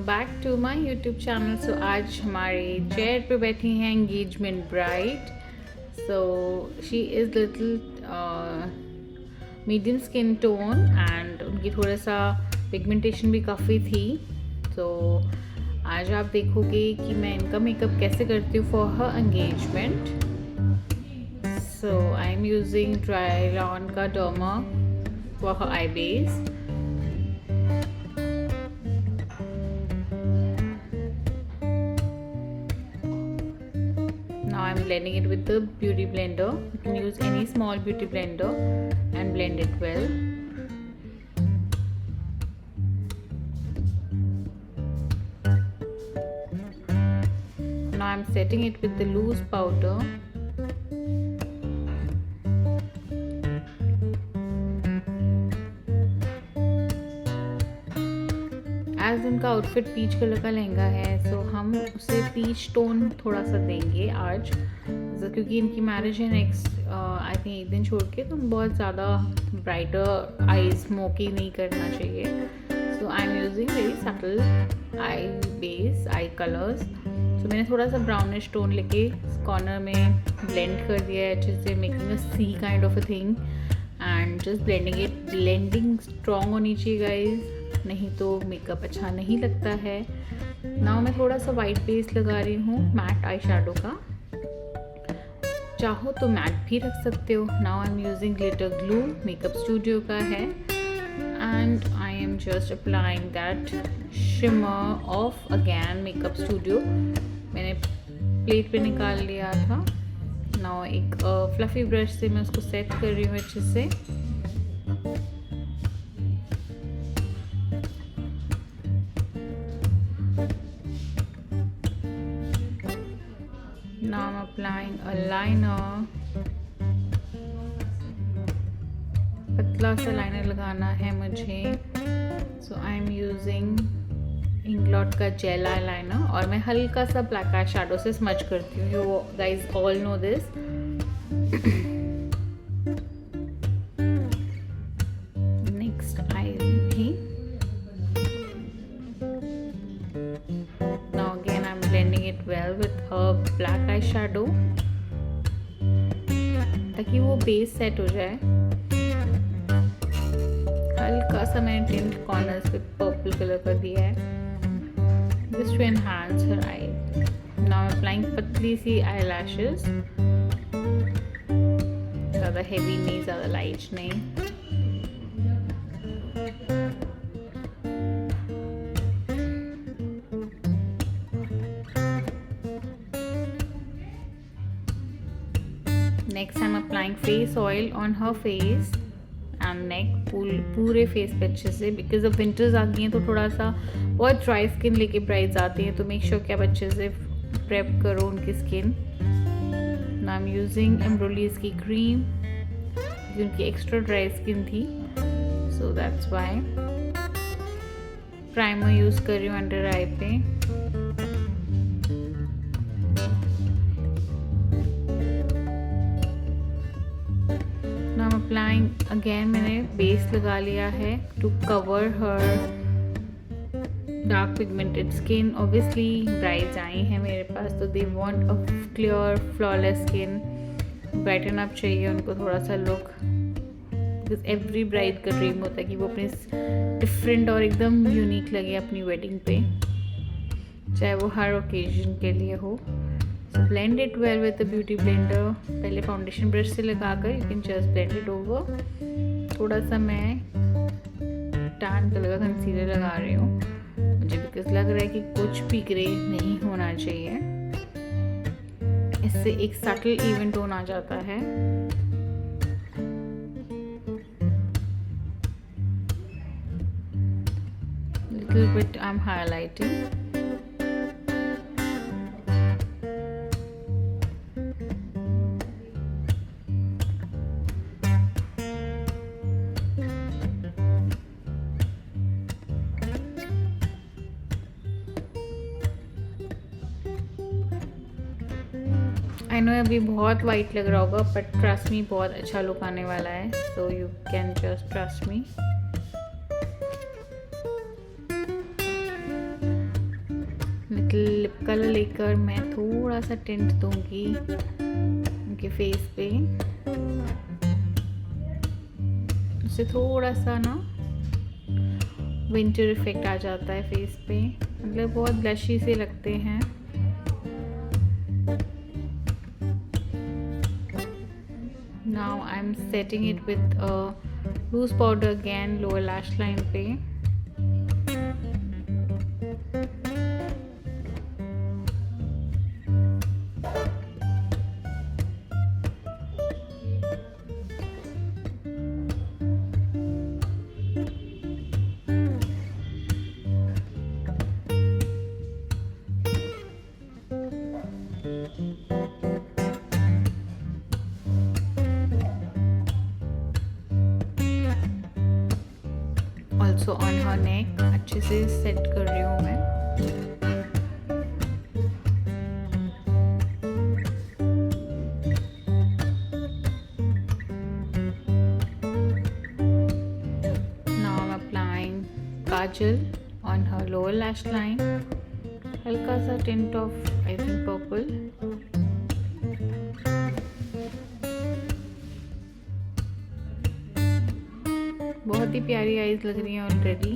Back to my YouTube channel. So आज हमारे chair पे बैठी हैं engagement bride. So she is little medium skin tone and उनकी थोड़ा सा पिगमेंटेशन भी काफ़ी थी। तो आज आप देखोगे कि मैं इनका मेकअप कैसे करती हूँ for her engagement. So I am using dry lawn का derma for her eye base. Now I'm blending it with the beauty blender. You can use any small beauty blender and blend it well. Now I'm setting it with the loose powder. As उनका outfit peach colour का लहंगा है, सो हम उसे peach tone थोड़ा सा देंगे आज, क्योंकि इनकी मैरिज है नेक्स्ट आई थिंक एक दिन छोड़ के, तो बहुत ज़्यादा ब्राइटर आईज स्मोकी नहीं करना चाहिए। So I am using very subtle eye base eye colours. So मैंने थोड़ा सा ब्राउनिश टोन लेके कॉर्नर में ब्लेंड कर दिया है अच्छे से, making a C kind of a thing and just blending it. Blending strong होनी चाहिए गाइज, नहीं तो मेकअप अच्छा नहीं लगता है। नाउ मैं थोड़ा सा वाइट बेस लगा रही हूँ मैट आई शेडो का, चाहो तो मैट भी रख सकते हो। Now I am using glitter glue, makeup studio का है, and I am just applying that shimmer of again makeup studio. मैंने प्लेट पे निकाल लिया था। नाउ एक फ्लफी ब्रश से मैं उसको सेट कर रही हूँ अच्छे से। Now I'm applying a liner. पतला सा लाइनर लगाना है मुझे। So I'm using इंग्लॉट का जेल आई लाइनर, और मैं हल्का सा ब्लैक आई शेडो से स्मच करती हूँ। You guys all know this. Next eye भी। Now again I'm blending it well with a black eyeshadow ताकि वो बेस सेट हो जाए। हल्का सा मैंने टिंट कॉर्नर्स पे पर्पल कलर कर दिया है, just to enhance her eye. Now I'm applying पतली सी eyelashes, ज़्यादा हेवी नहीं ज़्यादा लाइट नहीं। Next I'm applying face oil on her face and neck, पूरे फेस पे अच्छे से, बिकॉज अब विंटर्स आ गई हैं तो थोड़ा सा बहुत ड्राई स्किन लेके ब्राइड्स आती हैं, तो मेक श्योर कि आप अच्छे से प्रेप करो उनकी स्किन। Now I am using Embryolisse की क्रीम, उनकी एक्स्ट्रा ड्राई स्किन थी, so that's why. Primer use कर रही हूँ अंडर आई पे। अप्लाइंग अगेन मैंने बेस लगा लिया है to cover her dark pigmented skin. Obviously brides आई हैं मेरे पास, तो they want a clear flawless skin, brighten up चाहिए उनको थोड़ा सा लुक, बिकॉज एवरी ब्राइड का ड्रीम होता है कि वो अपनी डिफरेंट और एकदम यूनिक लगे अपनी वेडिंग पे, चाहे वो हर ओकेजन के लिए हो। So blend it well with the beauty blender. पहले फाउंडेशन ब्रश से लगाकर you can just blend it over. थोड़ा सा मैं टैन कलर का कंसीलर लगा रही हूँ मुझे, बिकॉज लग रहा है कि कुछ भी ग्रे नहीं होना चाहिए, इससे एक सटल इवन टोन आ जाता है। Little bit I'm highlighting. I know अभी बहुत वाइट लग रहा होगा, बट ट्रस्ट मी बहुत अच्छा लुक आने वाला है, so you can just trust me. Colour लेकर मैं थोड़ा सा टिंट दूंगी उनके फेस पे। उससे थोड़ा सा ना विंटर इफेक्ट आ जाता है फेस पे, मतलब बहुत ब्लशी से लगते हैं। Now I am setting it with loose powder again lower lash line पे। ऑल्सो ऑन हर नेक अच्छे से सेट कर रही हूँ मैं। Now I am applying kajal on her lower lash line, हल्का सा tint of I think purple. बहुत ही प्यारी आईज लग रही हैं already.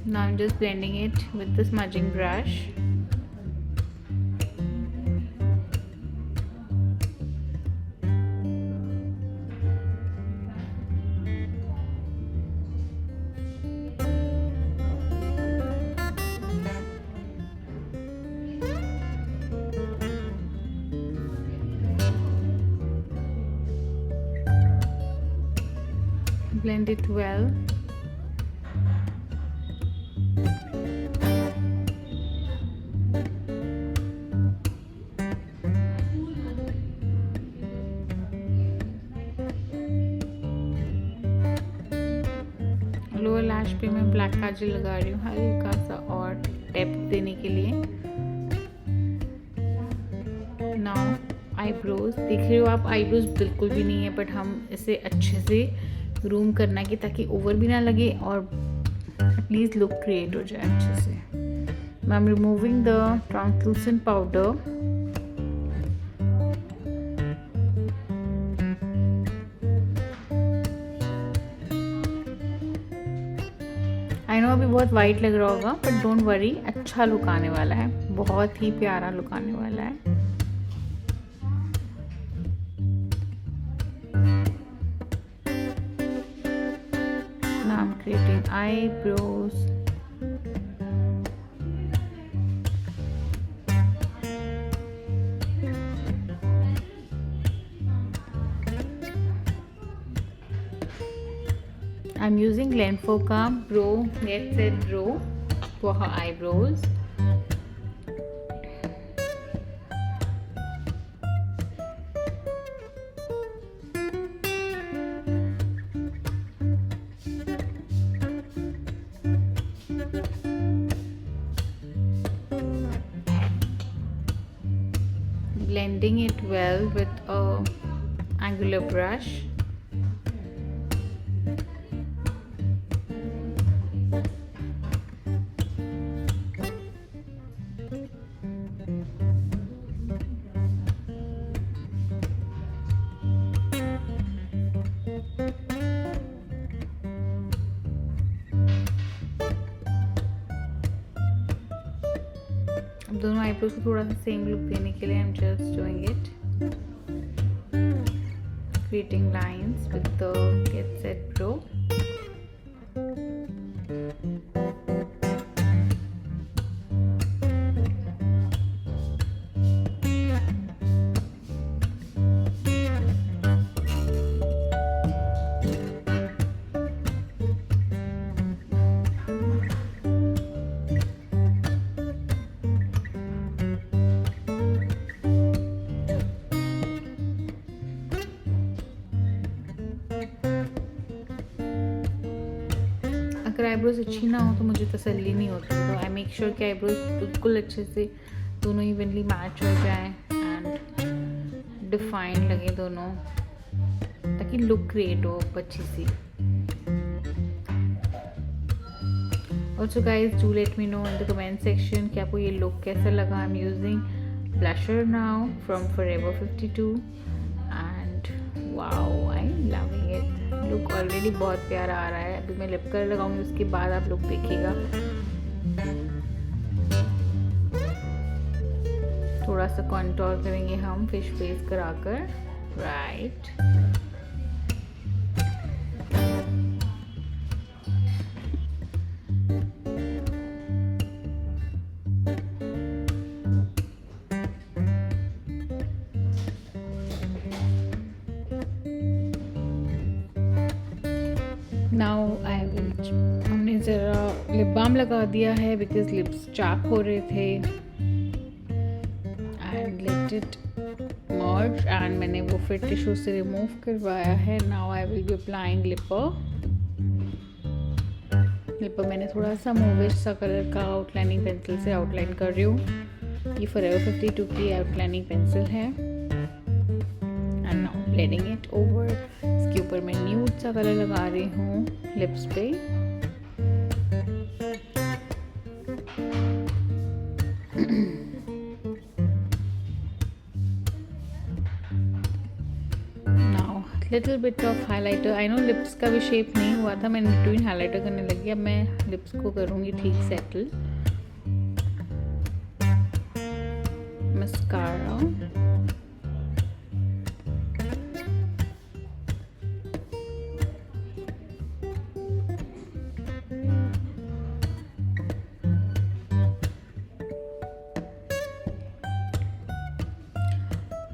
Now I am just blending it with the smudging brush. Blend it well. Lower lash पे मैं ब्लैक काजल लगा रही हूँ हल्का सा और डेप्थ देने के लिए। नाउ आईब्रोज, देख रहे हो आप आईब्रोज बिल्कुल भी नहीं है, बट हम इसे अच्छे से ग्रूम करना है कि ताकि ओवर भी ना लगे और एटलीस्ट लुक क्रिएट हो जाए अच्छे से। I am removing the translucent powder. I know अभी बहुत वाइट लग रहा होगा, बट डोंट वरी, अच्छा लुक आने वाला है, बहुत ही प्यारा लुक आने वाला है। I'm creating eyebrows. I'm using Lenfoca Pro Get Set Brow for her eyebrows. Blending it well with a angular brush. अब दोनों आईब्रोज को थोड़ा सा सेम लुक देने के लिए आई am just doing it, creating lines with the get set bro. अगर eyebrows अच्छी ना हो तो मुझे तसल्ली नहीं होती, तो आई मेक श्योर कि आईब्रोज बिल्कुल अच्छे से दोनों इवनली मैच हो जाए एंड डिफाइंड लगे दोनों, ताकि लुक क्रिएट हो अच्छी सी। Also guys do let me know in the comment section कि आपको ये लुक कैसा लगा. I am using blusher now from forever 52 and wow I am loving it. Look already बहुत प्यारा आ रहा है. अभी मैं लिप कलर लगाऊंगी, उसके बाद आप लुक देखिएगा. थोड़ा सा कॉन्टोर करेंगे हम फिश फेस कराकर. राइट. Now I will. हमने ज़रा लिप बाम लगा दिया है बिकॉज लिप्स चाक हो रहे थे. And let it merge and मैंने वो फिर टिश्यू से रिमूव करवाया है. Now I will be applying lipper. मैंने थोड़ा सा मूविश सा कलर का आउटलाइनिंग पेंसिल से आउटलाइन कर रही हूँ. ये फॉरएवर 52 की आउटलाइनिंग पेंसिल है. And now blending it over. इसके ऊपर मैं न्यूड सा कलर लगा रही हूँ लिप्स पे. Little bit of highlighter. I know lips का भी शेप नहीं हुआ था, मैंने बिटवीन हाइलाइटर करने लगी. अब मैं लिप्स को करूँगी ठीक settle. Mascara.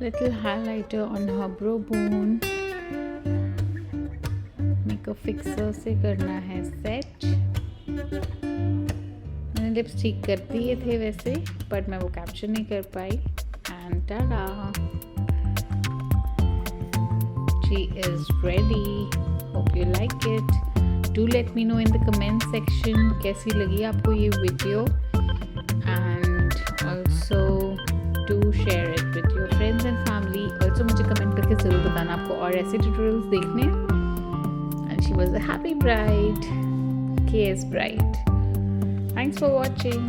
Little highlighter on her brow bone. Makeup fixer से करना है सेट. मैंने लिप्स ठीक कर दिए थे वैसे, बट मैं वो कैप्चर नहीं कर पाई. And tada, she is ready. Hope you like it. Do let me know in the comment section कैसी लगी आपको ये video. And also do share it with your friends and family. Also मुझे कमेंट करके ज़रूर बताना आपको और ऐसे ट्यूटोरियल्स देखने. She was a happy bride, KS bride. Thanks for watching.